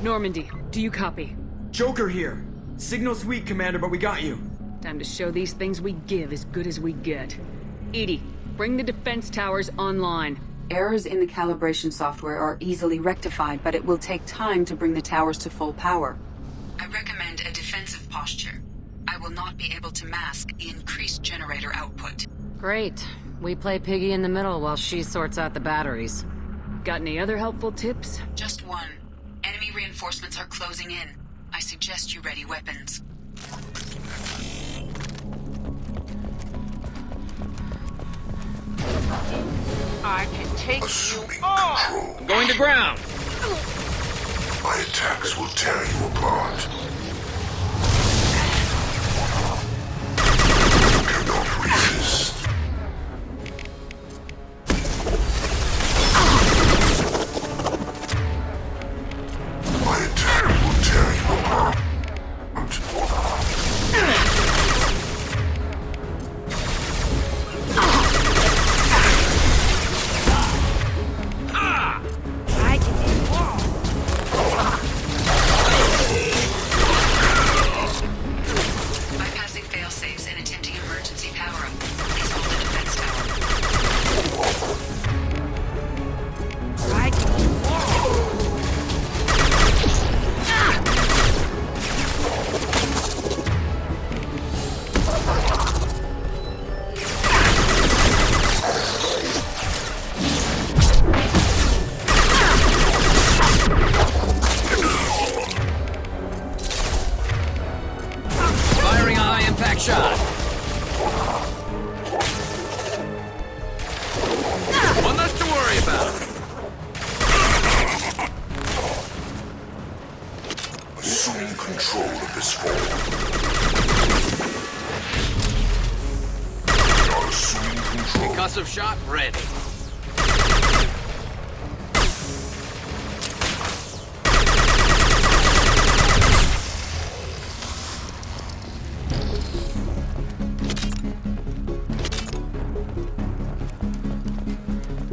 B: Normandy, do you copy?
O: Joker here. Signal's weak, Commander, but we got you.
B: Time to show these things we give as good as we get. Edie, bring the defense towers online.
P: Errors in the calibration software are easily rectified, but it will take time to bring the towers to full power. I recommend a defensive posture. I will not be able to mask the increased generator output.
W: Great. We play piggy in the middle while she sorts out the batteries.
B: Got any other helpful tips?
P: Just one. Enemy reinforcements are closing in. I suggest you ready weapons.
E: I can take
D: Assuming
E: you on.
D: control.
N: Going to ground.
D: My attacks will tear you apart. You cannot resist. My attack will tear you apart.
E: I can do all.
P: Bypassing failsafes and attempting emergency power-up. Please hold the defense tower.
E: I can do all.
N: Firing a high-impact shot. One less to worry about.
D: Assuming control of this form. We are assuming control.
N: Concussive shot ready.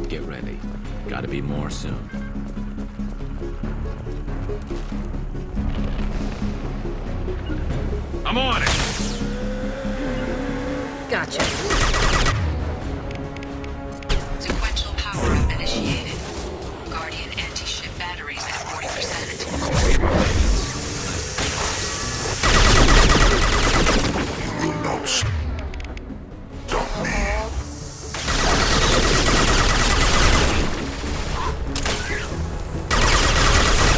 I: Get ready. Gotta be more soon.
N: I'm on it.
W: Gotcha.
P: Sequential power-up initiated. Guardian anti-ship batteries at 40%.
D: You will not stop me.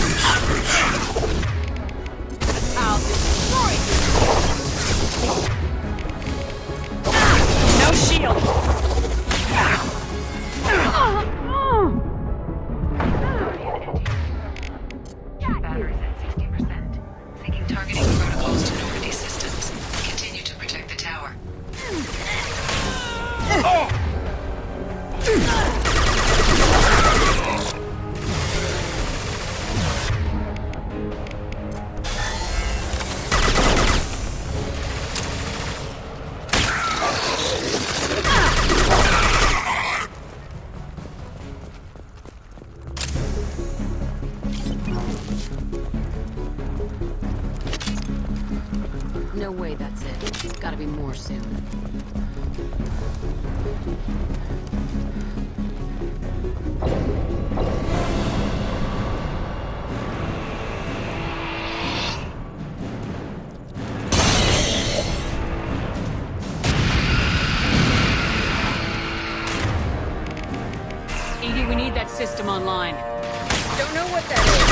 D: This hurts you.
E: I'll destroy you.
B: No shield!
P: Batteries at 60%. Syncing targeting protocols to Normandy systems. Continue to protect the tower.
W: No way that's it. It's gotta be more soon.
B: Edie, we need that system online. Don't know what that is.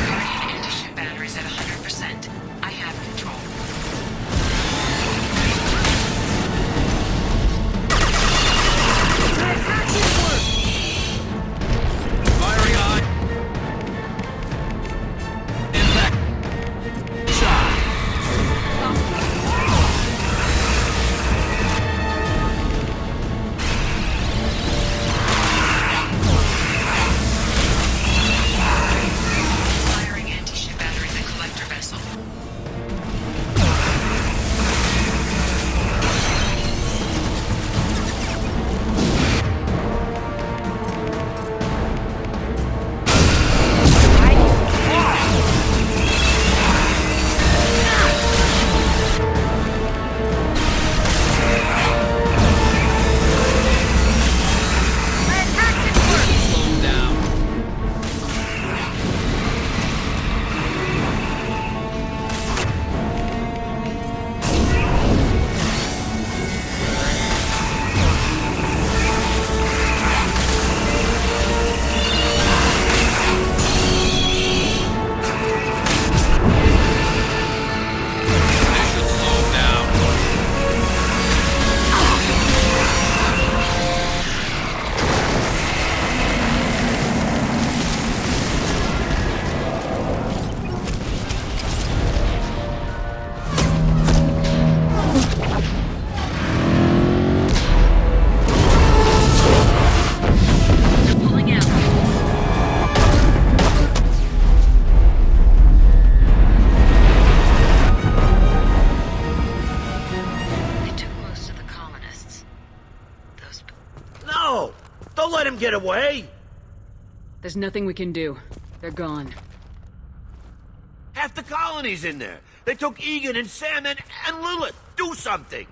P: Guardian anti-ship batteries at 100%. I have control.
N: Firing on. Impact. Shot.
P: Firing anti-ship batteries at collector vessel.
C: get away?
B: There's nothing we can do. They're gone.
C: Half the colony's in there. They took Egan and Sam and Lilith. Do something!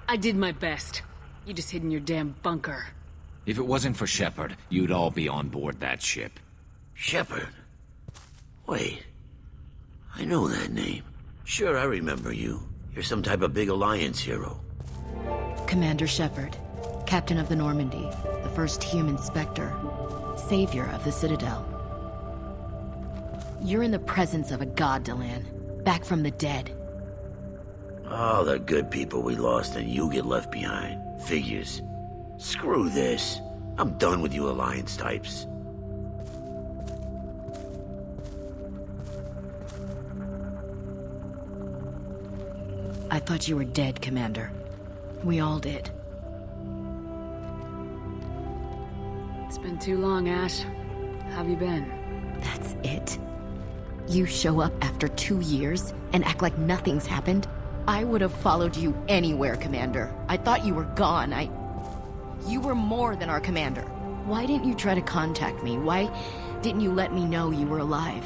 B: I did my best. You just hid in your damn bunker.
I: If it wasn't for Shepard, you'd all be on board that ship.
C: Shepard? Wait. I know that name. Sure, I remember you. You're some type of big Alliance hero.
W: Commander Shepard, captain of the Normandy, the first human Spectre, savior of the Citadel. You're in the presence of a god, Delan, back from the dead.
C: All the good people we lost and you get left behind. Figures. Screw this. I'm done with you Alliance types.
W: I thought you were dead, Commander. We all did.
B: It's been too long, Ash. How have you been?
W: That's it? You show up after 2 years and act like nothing's happened? I would have followed you anywhere, Commander. I thought you were gone. You were more than our commander. Why didn't you try to contact me? Why didn't you let me know you were alive?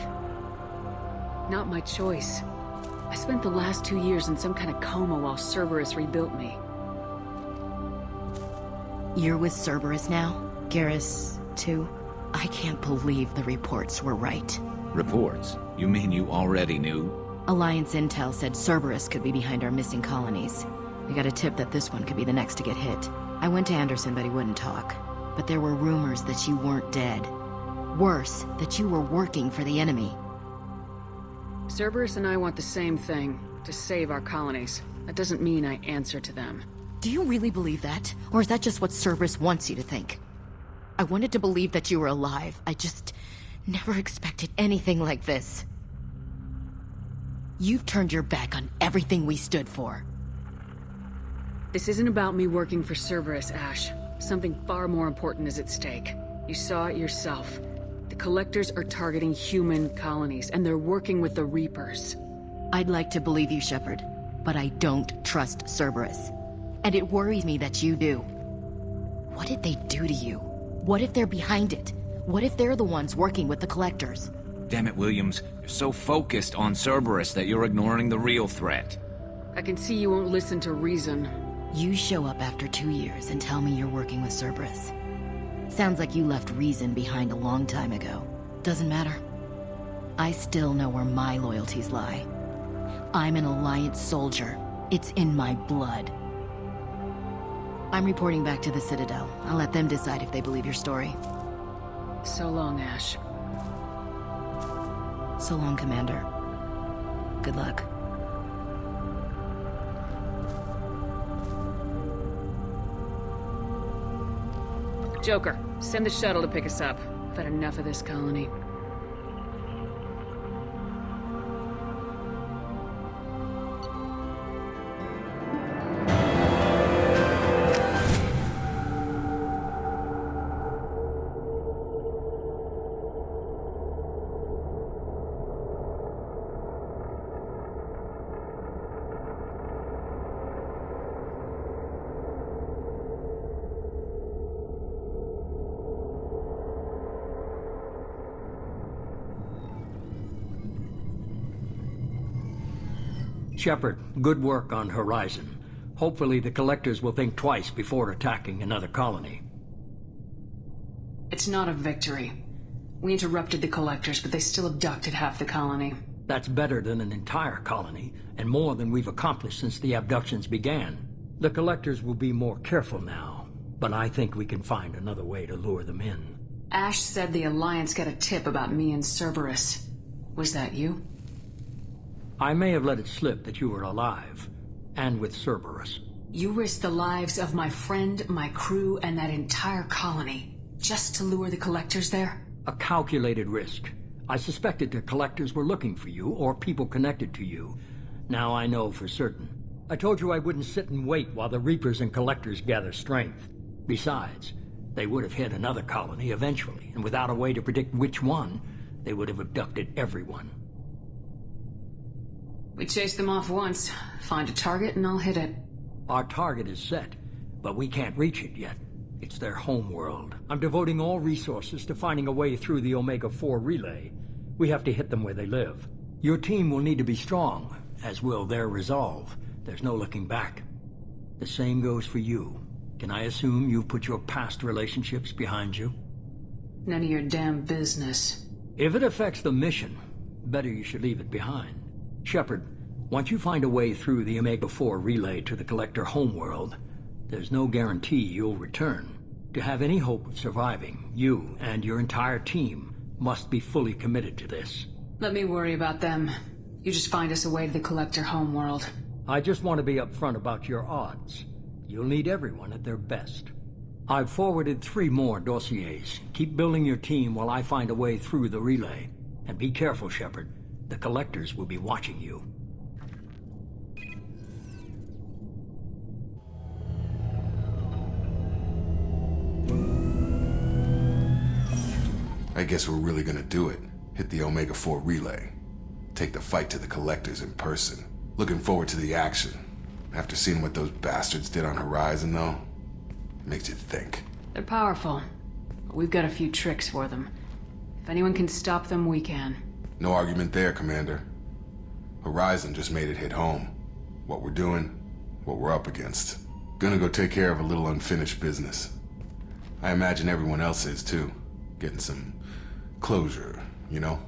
B: Not my choice. I spent the last 2 years in some kind of coma while Cerberus rebuilt me.
W: You're with Cerberus now? Garrus, too? I can't believe the reports were right.
I: Reports? You mean you already knew?
W: Alliance intel said Cerberus could be behind our missing colonies. We got a tip that this one could be the next to get hit. I went to Anderson, but he wouldn't talk. But there were rumors that you weren't dead. Worse, that you were working for the enemy.
B: Cerberus and I want the same thing, to save our colonies. That doesn't mean I answer to them.
W: Do you really believe that? Or is that just what Cerberus wants you to think? I wanted to believe that you were alive. I just never expected anything like this. You've turned your back on everything we stood for.
B: This isn't about me working for Cerberus, Ash. Something far more important is at stake. You saw it yourself. The Collectors are targeting human colonies, and they're working with the Reapers.
W: I'd like to believe you, Shepard, but I don't trust Cerberus. And it worries me that you do. What did they do to you? What if they're behind it? What if they're the ones working with the Collectors?
I: Damn it, Williams. You're so focused on Cerberus that you're ignoring the real threat.
B: I can see you won't listen to reason.
W: You show up after 2 years and tell me you're working with Cerberus. Sounds like you left reason behind a long time ago. Doesn't matter. I still know where my loyalties lie. I'm an Alliance soldier. It's in my blood. I'm reporting back to the Citadel. I'll let them decide if they believe your story.
B: So long, Ash.
W: So long, Commander. Good luck.
B: Joker, send the shuttle to pick us up. I've had enough of this colony.
U: Shepard, good work on Horizon. Hopefully the Collectors will think twice before attacking another colony.
B: It's not a victory. We interrupted the Collectors, but they still abducted half the colony.
U: That's better than an entire colony, and more than we've accomplished since the abductions began. The Collectors will be more careful now, but I think we can find another way to lure them in.
B: Ash said the Alliance got a tip about me and Cerberus. Was that you?
U: I may have let it slip that you were alive, and with Cerberus.
B: You risked the lives of my friend, my crew, and that entire colony, just to lure the Collectors there?
U: A calculated risk. I suspected the Collectors were looking for you, or people connected to you. Now I know for certain. I told you I wouldn't sit and wait while the Reapers and Collectors gather strength. Besides, they would have hit another colony eventually, and without a way to predict which one, they would have abducted everyone.
B: We chased them off once. Find a target and I'll hit it.
U: Our target is set, but we can't reach it yet. It's their home world. I'm devoting all resources to finding a way through the Omega-4 relay. We have to hit them where they live. Your team will need to be strong, as will their resolve. There's no looking back. The same goes for you. Can I assume you've put your past relationships behind you?
B: None of your damn business.
U: If it affects the mission, better you should leave it behind. Shepard, once you find a way through the Omega-4 relay to the Collector homeworld, there's no guarantee you'll return. To have any hope of surviving, you and your entire team must be fully committed to this.
B: Let me worry about them. You just find us a way to the Collector homeworld.
U: I just want to be upfront about your odds. You'll need everyone at their best. I've forwarded 3 more dossiers. Keep building your team while I find a way through the relay. And be careful, Shepard. The Collectors will be watching you.
K: I guess we're really gonna do it. Hit the Omega-4 relay. Take the fight to the Collectors in person. Looking forward to the action. After seeing what those bastards did on Horizon, though, makes you think.
B: They're powerful, but we've got a few tricks for them. If anyone can stop them, we can.
K: No argument there, Commander. Horizon just made it hit home. What we're doing, what we're up against. Gonna go take care of a little unfinished business. I imagine everyone else is, too. Getting some closure, you know?